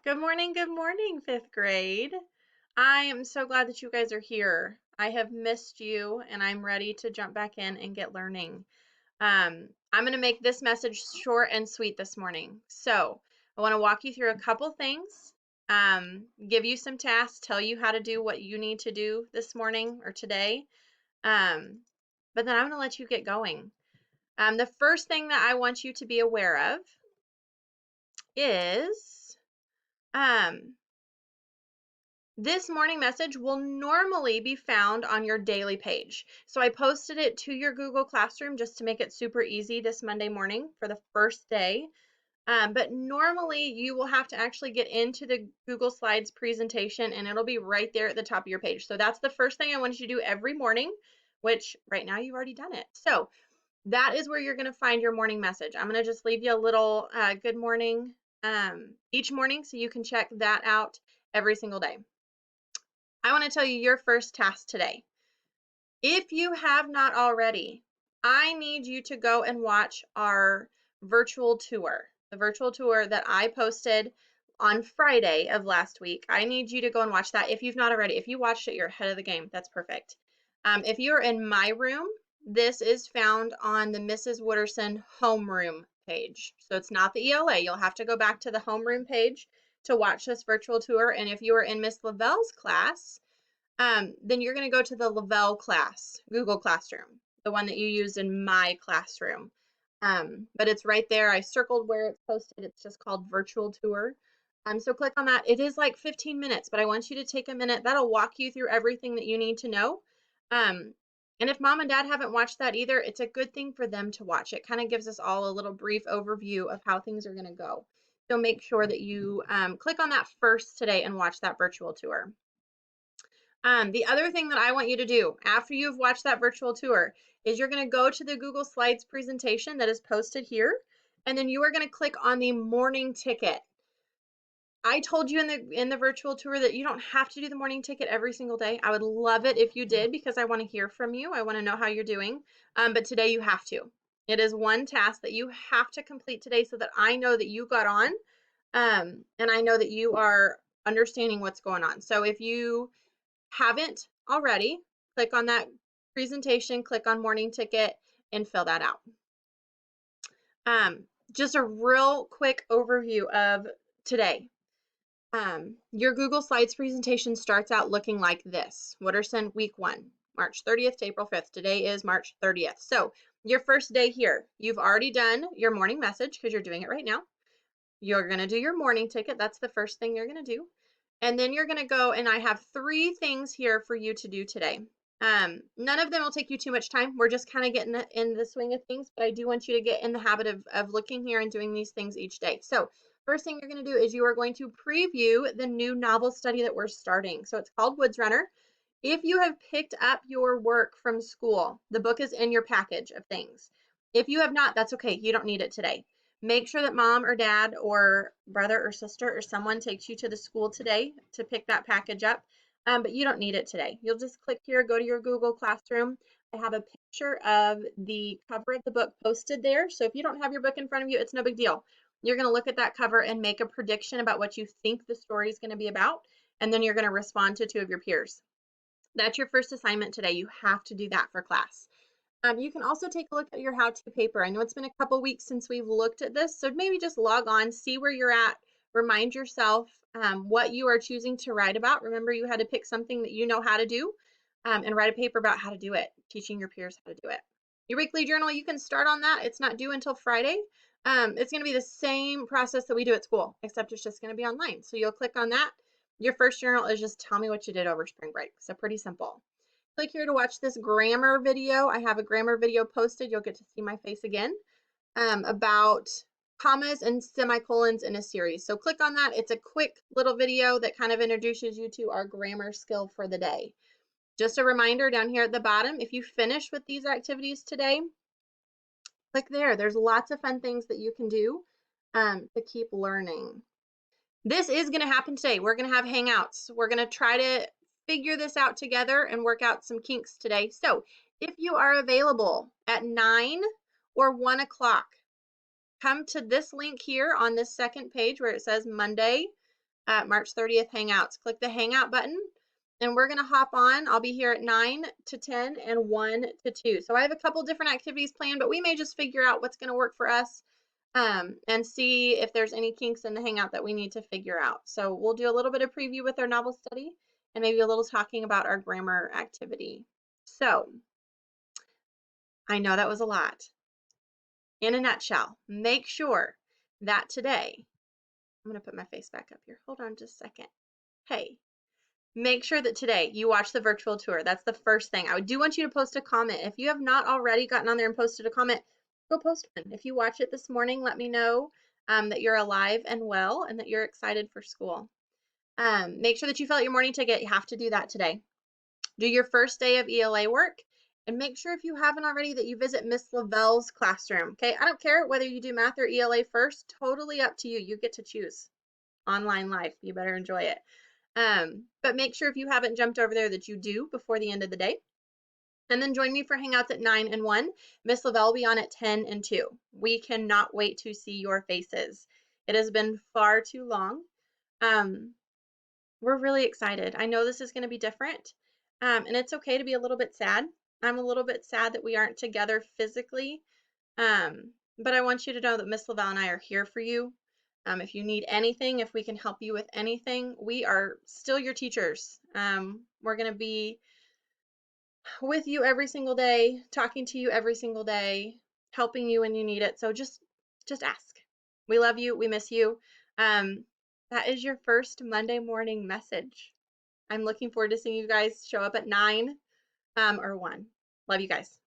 Good morning, fifth grade. I am so glad that you guys are here. I have missed you and I'm ready to jump back in and get learning. I'm going to make this message short and sweet this morning. So, I want to walk you through a couple things, give you some tasks, tell you how to do what you need to do this morning or today. But then I'm going to let you get going. The first thing that I want you to be aware of is um, this morning message will normally be found on your daily page. So I posted it to your Google Classroom just to make it super easy this Monday morning for the first day. But normally you will have to actually get into the Google Slides presentation and it'll be right there at the top of your page. So that's the first thing I want you to do every morning, which right now you've already done it. So that is where you're going to find your morning message. I'm going to just leave you a little good morning each morning so you can check that out every single day. I want to tell you your first task today. If you have not already, I need you to go and watch our virtual tour, the virtual tour that I posted on Friday of last week. I need you to go and watch that if you've not already. If you watched it, you're ahead of the game. That's perfect. If you're in my room, this is found on the Mrs. Wooderson homeroom page. So it's not the ELA. You'll have to go back to the homeroom page to watch this virtual tour. And if you are in Miss Lavelle's class, then you're going to go to the Lavelle class, Google Classroom, the one that you use in my classroom. But it's right there. I circled where it's posted. It's just called Virtual Tour. So click on that. It is like 15 minutes, but I want you to take a minute. That'll walk you through everything that you need to know. And if mom and dad haven't watched that either, it's a good thing for them to watch. It kind of gives us all a little brief overview of how things are going to go. So make sure that you click on that first today and watch that virtual tour. The other thing that I want you to do after you've watched that virtual tour is you're going to go to the Google Slides presentation that is posted here, and then you are going to click on the morning ticket. I told you in the virtual tour that you don't have to do the morning ticket every single day. I would love it if you did because I want to hear from you. I want to know how you're doing. But today you have to. It is one task that you have to complete today so that I know that you got on, and I know that you are understanding what's going on. So if you haven't already, click on that presentation, click on morning ticket, and fill that out. Just a real quick overview of today. Your Google Slides presentation starts out looking like this. Wooderson week 1, March 30th to April 5th. Today is March 30th. So your first day here, you've already done your morning message because you're doing it right now. You're going to do your morning ticket. That's the first thing you're going to do. And then you're going to go, and I have 3 things here for you to do today. None of them will take you too much time. We're just kind of getting in the swing of things, but I do want you to get in the habit of looking here and doing these things each day. So first thing you're going to do is you are going to preview the new novel study that we're starting. So it's called Woods Runner. If you have picked up your work from school, the book is in your package of things. If you have not, that's okay. You don't need it today. Make sure that mom or dad or brother or sister or someone takes you to the school today to pick that package up, but you don't need it today. You'll just click here, go to your Google Classroom. I have a picture of the cover of the book posted there. So if you don't have your book in front of you, it's no big deal. You're going to look at that cover and make a prediction about what you think the story is going to be about, and then you're going to respond to 2 of your peers. That's your first assignment today. You have to do that for class. You can also take a look at your how-to paper. I know it's been a couple weeks since we've looked at this, so maybe just log on, see where you're at, remind yourself what you are choosing to write about. Remember, you had to pick something that you know how to do and write a paper about how to do it, teaching your peers how to do it. Your weekly journal, you can start on that. It's not due until Friday. It's going to be the same process that we do at school, except it's just going to be online. So you'll click on that. Your first journal is just tell me what you did over spring break. So pretty simple. Click here to watch this grammar video. I have a grammar video posted. You'll get to see my face again about commas and semicolons in a series. So click on that. It's a quick little video that kind of introduces you to our grammar skill for the day. Just a reminder down here at the bottom, if you finish with these activities today, click there. There's lots of fun things that you can do to keep learning. This is going to happen today. We're going to have hangouts. We're going to try to figure this out together and work out some kinks today. So if you are available at 9 or 1 o'clock, come to this link here on this second page where it says Monday March 30th Hangouts. Click the Hangout button, and we're going to hop on. I'll be here at 9 to 10 and 1 to 2. So I have a couple different activities planned, but we may just figure out what's going to work for us and see if there's any kinks in the Hangout that we need to figure out. So we'll do a little bit of preview with our novel study and maybe a little talking about our grammar activity. So I know that was a lot. In a nutshell, make sure that today, I'm going to put my face back up here. Hold on just a second. Hey, make sure that today you watch the virtual tour. That's the first thing. I do want you to post a comment. If you have not already gotten on there and posted a comment, go post one. If you watch it this morning, let me know that you're alive and well and that you're excited for school. Make sure that you fill out your morning ticket. You have to do that today. Do your first day of ELA work, and make sure if you haven't already that you visit Miss Lavelle's classroom. Okay, I don't care whether you do math or ELA first, totally up to you. You get to choose. Online life, you better enjoy it. But make sure if you haven't jumped over there that you do before the end of the day. And then join me for Hangouts at 9 and 1. Miss Lavelle will be on at 10 and 2. We cannot wait to see your faces. It has been far too long. We're really excited. I know this is going to be different, and it's okay to be a little bit sad. I'm a little bit sad that we aren't together physically, but I want you to know that Miss Lavelle and I are here for you. If you need anything, if we can help you with anything, we are still your teachers. We're going to be with you every single day, talking to you every single day, helping you when you need it. So just ask. We love you. We miss you. That is your first Monday morning message. I'm looking forward to seeing you guys show up at 9 or 1. Love you guys.